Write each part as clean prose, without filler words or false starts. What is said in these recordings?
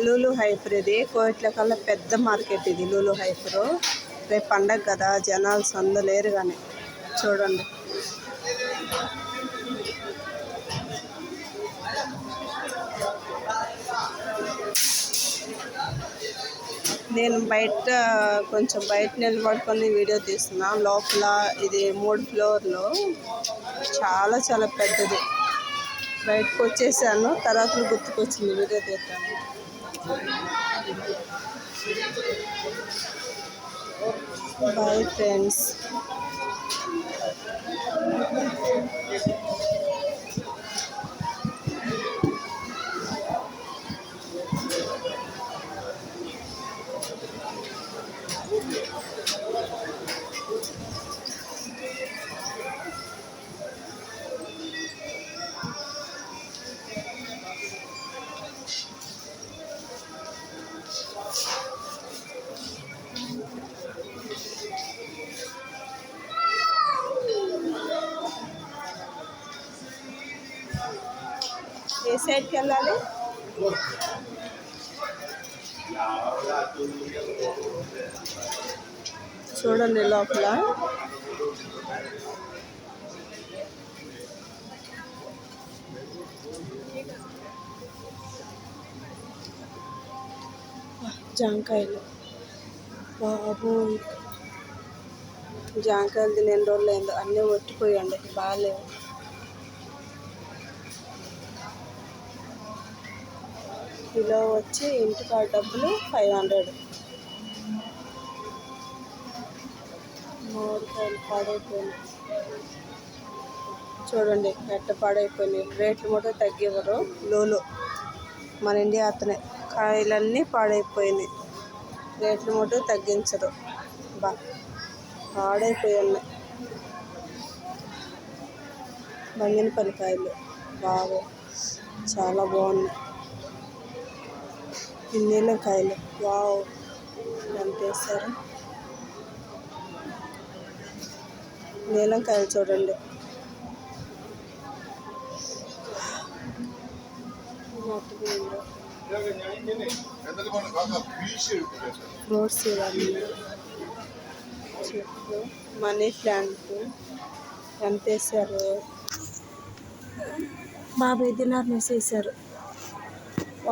Lulu hyper ఇది కోట్ల కల్లా పెద్ద మార్కెట్ ఇది లూలు హైపర్. రేపు పండగ కదా జనాలు సందు లేరు కానీ చూడండి. నేను కొంచెం బయట నిలబడుకొని వీడియో తీస్తున్నా. లోపల ఇది 3 ఫ్లోర్లు, చాలా చాలా పెద్దది. బయటకు వచ్చేసాను, తర్వాత గుర్తుకొచ్చింది వీడియో తీద్దాము. Bye friends. ఏ సైడ్కి వెళ్ళాలి? చూడండి లోపల జాంకాయలు. బాబు జాంకాయలు తిని ఎన్ని రోజులు అయిందో, అన్నీ ఒట్టిపోయండి, బాగాలేవు. కిలో వచ్చి ఇంటికి డబ్బులు 500. మామిడికాయలు పాడైపోయినాయి చూడండి, ఎట్ట పాడైపోయినాయి. రేట్లు కూడా తగ్గివ్వరు. లూలు మన ఇండియా అతనే. కాయలన్నీ పాడైపోయినాయి, రేట్లు మటు తగ్గించరు. పాడైపోయి ఉన్నాయి. బంగినపల్లి కాయలు బాగా చాలా బాగున్నాయి. నీలకాయలు వావ్, ఎంత వేస్తారు. నీలంకాయలు చూడండి. ఫ్రూట్స్ ఇవన్నీ చెట్లు. మనీ ప్లాంట్ ఎంత వేసారు. బాబాయ్ దినార్ వేసేసారు.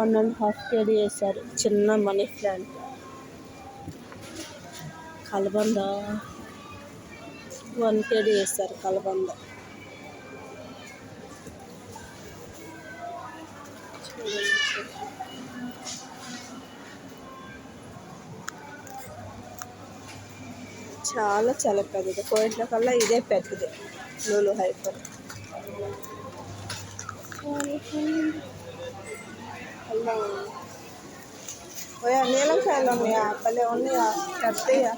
1.5 kg వేశారు. చిన్న మనీ ప్లాంట్. కలబంద 1 kg వేస్తారు. కలబంద చాలా చాలా పెద్దది. కోయిట్ల కల్లా ఇదే పెద్దది లూలు హైపర్. నీలంకాయలు ఉన్నాయా? భలే ఉన్నాయా? పెద్దయ్యా.